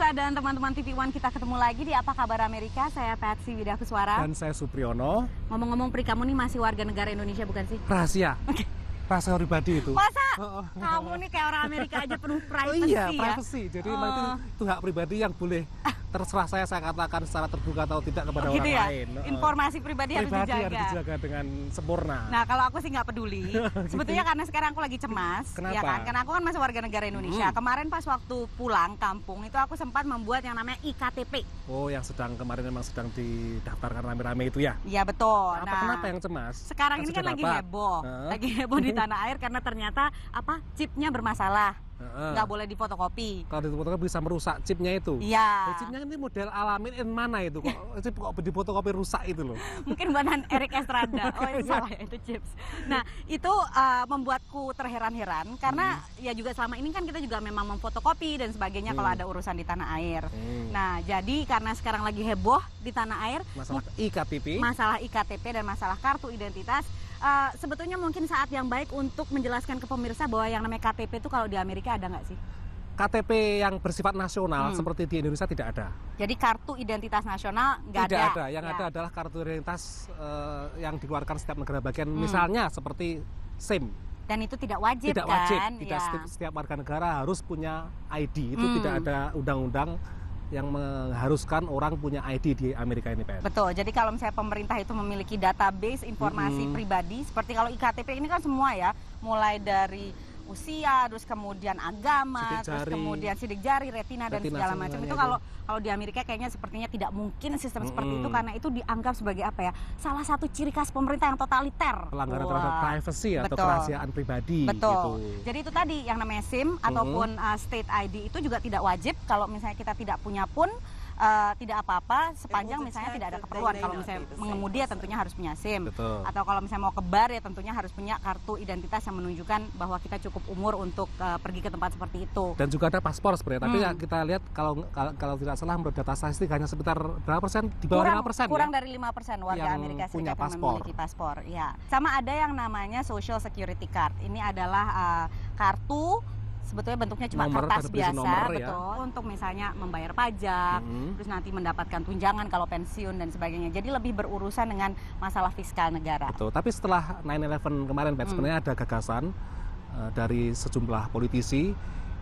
pemirsa dan teman-teman TV One, kita ketemu lagi di Apa Kabar Amerika. Saya Patsy Widakuswara. Dan saya Supriyono. Ngomong-ngomong, Pri, kamu nih masih warga negara Indonesia bukan sih? Rahasia. Rahasia pribadi itu. Masa? Kamu nih kayak orang Amerika aja penuh privacy iya, ya? privacy. Jadi itu hak pribadi yang boleh terserah saya katakan secara terbuka atau tidak kepada gitu orang ya? lain. Informasi pribadi harus dijaga. Harus dijaga dengan sempurna. Nah, kalau aku sih nggak peduli. Sebetulnya karena sekarang aku lagi cemas. Kenapa? Ya kan? Karena aku kan masih warga negara Indonesia. Kemarin pas waktu pulang kampung itu aku sempat membuat yang namanya IKTP. Oh, yang kemarin memang sedang didaftarkan rame-rame itu ya? Iya, betul. Kenapa yang cemas? Sekarang ini kan lagi heboh. Lagi heboh di tanah air karena ternyata chipnya bermasalah. Nggak boleh difotokopi. Kalau difotokopi bisa merusak chipnya itu. Iya. Chipnya ini model alamin mana itu kok? Chip kok difotokopi rusak itu loh. Mungkin buatan Eric Estrada. Oh, itu salah ya, itu chips. Nah, itu membuatku terheran-heran karena ya juga selama ini kan kita juga memang memfotokopi dan sebagainya kalau ada urusan di tanah air. Nah, jadi karena sekarang lagi heboh di tanah air masalah IKTP dan masalah kartu identitas. Sebetulnya mungkin saat yang baik untuk menjelaskan ke pemirsa bahwa yang namanya KTP itu kalau di Amerika ada nggak sih? KTP yang bersifat nasional seperti di Indonesia tidak ada. Jadi kartu identitas nasional nggak ada? Tidak ada. Yang ada adalah kartu identitas yang dikeluarkan setiap negara bagian. Misalnya seperti SIM. Dan itu tidak wajib tidak wajib. kan? Tidak setiap warga negara harus punya ID. Itu tidak ada undang-undang yang mengharuskan orang punya ID di Amerika ini, Pak. Betul, jadi kalau misalnya pemerintah itu memiliki database informasi pribadi, seperti kalau IKTP ini kan semua ya, mulai dari usia, terus kemudian agama, terus kemudian sidik jari, retina dan segala macam. Itu kalau di Amerika kayaknya sepertinya tidak mungkin sistem seperti itu karena itu dianggap sebagai apa ya? Salah satu ciri khas pemerintah yang totaliter. Pelanggaran terhadap privacy atau kerahasiaan pribadi. Betul. Gitu. Jadi itu tadi yang namanya SIM ataupun state ID itu juga tidak wajib kalau misalnya kita tidak punya pun. Tidak apa-apa sepanjang misalnya tidak ada keperluan. Kalau misalnya mengemudi ya tentunya harus punya SIM. Betul. Atau kalau misalnya mau ke bar ya tentunya harus punya kartu identitas yang menunjukkan bahwa kita cukup umur untuk pergi ke tempat seperti itu. Dan juga ada paspor sebenarnya. Tapi ya kita lihat kalau tidak salah menurut data statistik hanya sekitar berapa persen? Di bawah 5%. Kurang dari 5% warga yang Amerika Serikat yang memiliki paspor. Ya. Sama ada yang namanya Social Security Card. Ini adalah kartu. Sebetulnya bentuknya cuma kertas biasa, betul, untuk misalnya membayar pajak, terus nanti mendapatkan tunjangan kalau pensiun dan sebagainya. Jadi lebih berurusan dengan masalah fiskal negara. Betul. Tapi setelah 9/11 kemarin, sebenarnya ada gagasan dari sejumlah politisi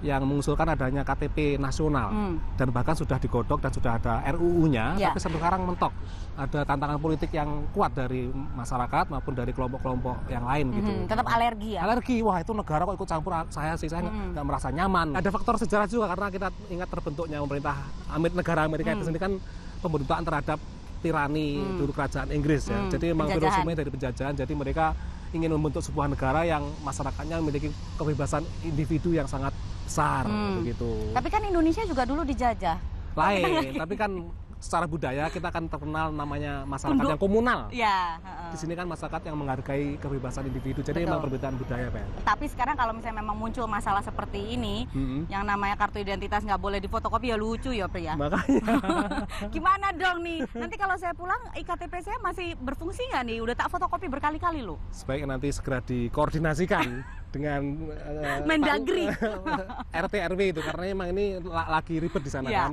yang mengusulkan adanya KTP nasional dan bahkan sudah digodok dan sudah ada RUU-nya, tapi sampai sekarang mentok. Ada tantangan politik yang kuat dari masyarakat maupun dari kelompok-kelompok yang lain gitu. Tetap alergi ya? Alergi, wah itu negara kok ikut campur saya nggak merasa nyaman. Ada faktor sejarah juga karena kita ingat terbentuknya pemerintah negara Amerika itu sendiri kan pemberontakan terhadap tirani dulu kerajaan Inggris ya. Jadi memang filosofinya dari penjajahan, jadi mereka ingin membentuk sebuah negara yang masyarakatnya memiliki kebebasan individu yang sangat besar begitu. Tapi kan Indonesia juga dulu dijajah. Lain, tapi kan secara budaya kita kan terkenal namanya masyarakat yang komunal. Ya. Di sini kan masyarakat yang menghargai kebebasan individu. Jadi memang perbedaan budaya, Pak. Tapi sekarang kalau misalnya memang muncul masalah seperti ini, yang namanya kartu identitas nggak boleh difotokopi ya lucu ya, Pria. Makanya. Gimana dong nih? Nanti kalau saya pulang IKTP saya masih berfungsi nggak nih? Udah tak fotokopi berkali-kali loh. Sebaiknya nanti segera dikoordinasikan dengan Mendagri RT RW itu karena memang ini lagi ribet di sana kan.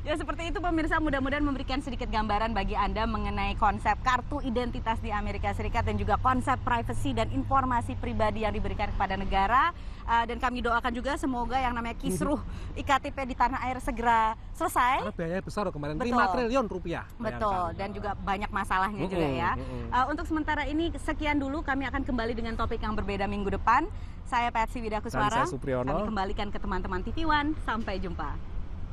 Ya seperti itu pemirsa, mudah-mudahan memberikan sedikit gambaran bagi Anda mengenai konsep kartu identitas di Amerika Serikat dan juga konsep privacy dan informasi pribadi yang diberikan kepada negara. Dan kami doakan juga semoga yang namanya kisruh IKTP di tanah air segera selesai. Karena biayanya besar kemarin, 5 triliun rupiah. Betul, dan juga banyak masalahnya juga ya. Untuk sementara ini sekian dulu, kami akan kembali dengan topik yang berbeda minggu depan. Saya Patsy Widakuswara. Dan saya Supriyono. Kami kembalikan ke teman-teman TV One. Sampai jumpa.